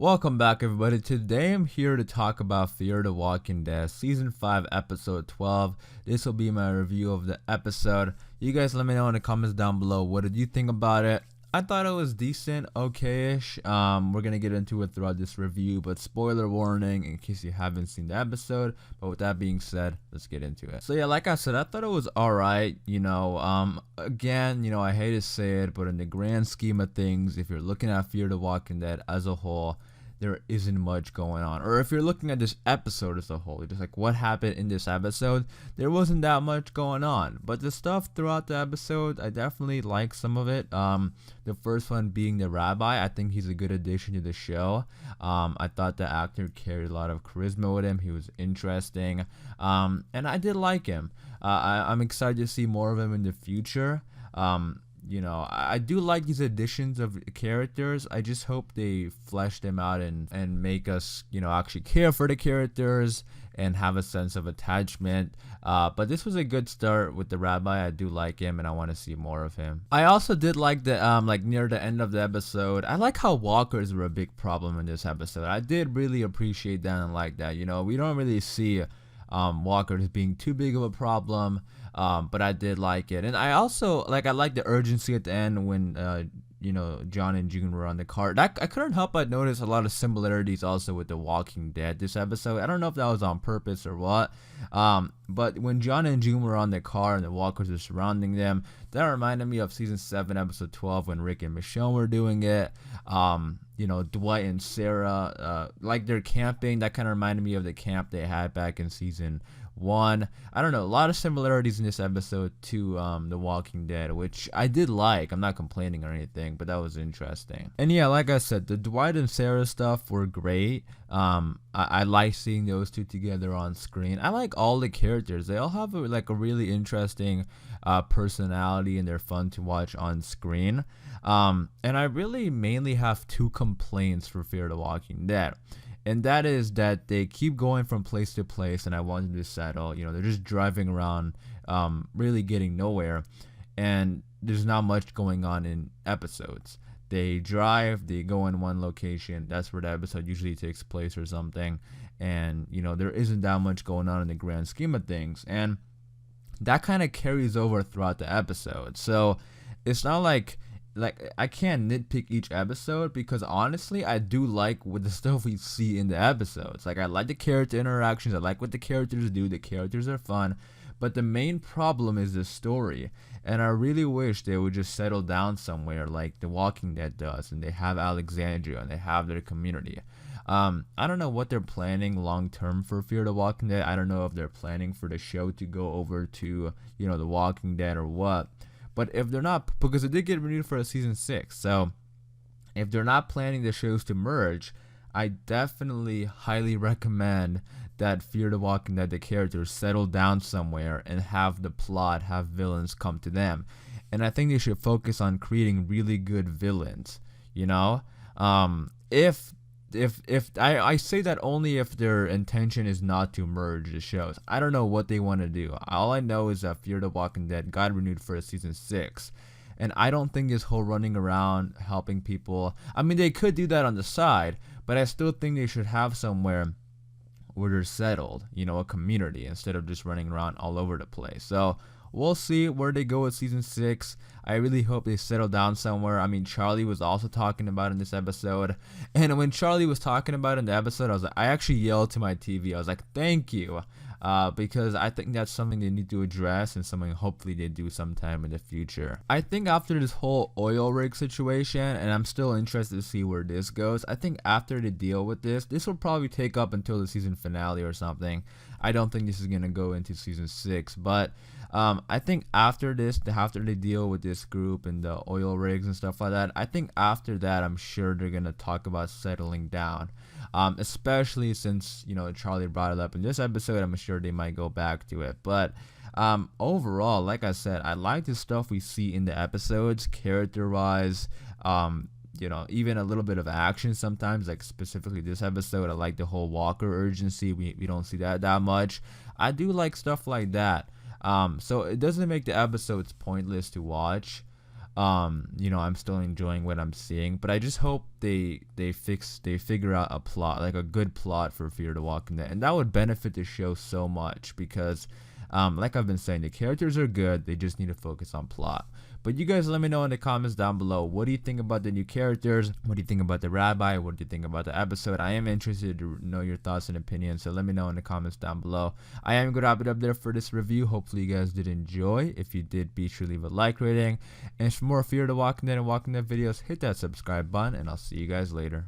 Welcome back, everybody. Today I'm here to talk about Fear the Walking Dead, Season 5, Episode 12. This will be my review of the episode. You guys let me know in the comments down below, what did you think about it? I thought it was decent, okay-ish. We're going to get into it throughout this review, but spoiler warning in case you haven't seen the episode. But with that being said, let's get into it. So yeah, like I said, I thought it was alright, again, I hate to say it, but in the grand scheme of things, if you're looking at Fear the Walking Dead as a whole, there isn't much going on. Or if you're looking at this episode as a whole, just like what happened in this episode, there wasn't that much going on. But the stuff throughout the episode, I definitely like some of it. The first one being the Rabbi, I think he's a good addition to the show. I thought the actor carried a lot of charisma with him. He was interesting, and I did like him. I'm excited to see more of him in the future. I do like these additions of characters. I just hope they flesh them out and make us, actually care for the characters and have a sense of attachment. But this was a good start with the Rabbi. I do like him and I want to see more of him. I also did like the, near the end of the episode, I like how walkers were a big problem in this episode. I did really appreciate that and like that. We don't really see walkers being too big of a problem. But I did like it, and I also I like the urgency at the end when John and June were on the car. That I couldn't help but notice a lot of similarities also with The Walking Dead this episode. I don't know if that was on purpose or what, but when John and June were on the car and the walkers were surrounding them, that reminded me of season 7 episode 12 when Rick and Michonne were doing it. Dwight and Sarah, they're camping. That kind of reminded me of the camp they had back in season 1. I don't know, a lot of similarities in this episode to The Walking Dead, which I did like. I'm not complaining or anything, but that was interesting. And yeah, like I said, the Dwight and Sarah stuff were great. I like seeing those two together on screen. I like all the characters. They all have a really interesting personality, and they're fun to watch on screen. And I really mainly have 2 complaints for Fear the Walking Dead. And that is that they keep going from place to place, and I want them to settle. They're just driving around, really getting nowhere, and there's not much going on in episodes. They drive, they go in one location. That's where the episode usually takes place or something. And, there isn't that much going on in the grand scheme of things. And that kind of carries over throughout the episode. So it's not like I can't nitpick each episode, because honestly I do like with the stuff we see in the episodes. I like the character interactions. I like what the characters do. The characters are fun, but the main problem is the story, and I really wish they would just settle down somewhere like The Walking Dead does, and they have Alexandria and they have their community. I don't know what they're planning long term for Fear the Walking Dead. I don't know if they're planning for the show to go over to The Walking Dead or what. But if they're not, because it did get renewed for a season 6, so if they're not planning the shows to merge, I definitely highly recommend that Fear the Walking Dead, the characters, settle down somewhere and have the plot, have villains come to them. And I think they should focus on creating really good villains. If I say that only if their intention is not to merge the shows. I don't know what they want to do. All I know is that Fear the Walking Dead got renewed for a season 6. And I don't think this whole running around helping people, I mean, they could do that on the side, but I still think they should have somewhere where they're settled, a community, instead of just running around all over the place. So we'll see where they go with season 6. I really hope they settle down somewhere. I mean, Charlie was also talking about it in this episode. And when Charlie was talking about it in the episode, I actually yelled to my TV. I was like, thank you. Because I think that's something they need to address, and something hopefully they do sometime in the future. I think after this whole oil rig situation, and I'm still interested to see where this goes, I think after they deal with this will probably take up until the season finale or something. I don't think this is going to go into season 6, but I think after they deal with this group and the oil rigs and stuff like that, I think after that, I'm sure they're going to talk about settling down. Especially since, Charlie brought it up in this episode, I'm sure they might go back to it. But overall, like I said, I like the stuff we see in the episodes, character-wise, even a little bit of action sometimes, like specifically this episode. I like the whole Walker urgency. We don't see that much. I do like stuff like that. So it doesn't make the episodes pointless to watch. I'm still enjoying what I'm seeing, but I just hope they figure out a plot, like a good plot for Fear the Walking Dead, and that would benefit the show so much because, like I've been saying, the characters are good. They just need to focus on plot. But you guys let me know in the comments down below. What do you think about the new characters? What do you think about the Rabbi? What do you think about the episode? I am interested to know your thoughts and opinions, so let me know in the comments down below. I am going to wrap it up there for this review. Hopefully you guys did enjoy. If you did, be sure to leave a like rating. And for more Fear the Walking Dead and Walking Dead videos, hit that subscribe button, and I'll see you guys later.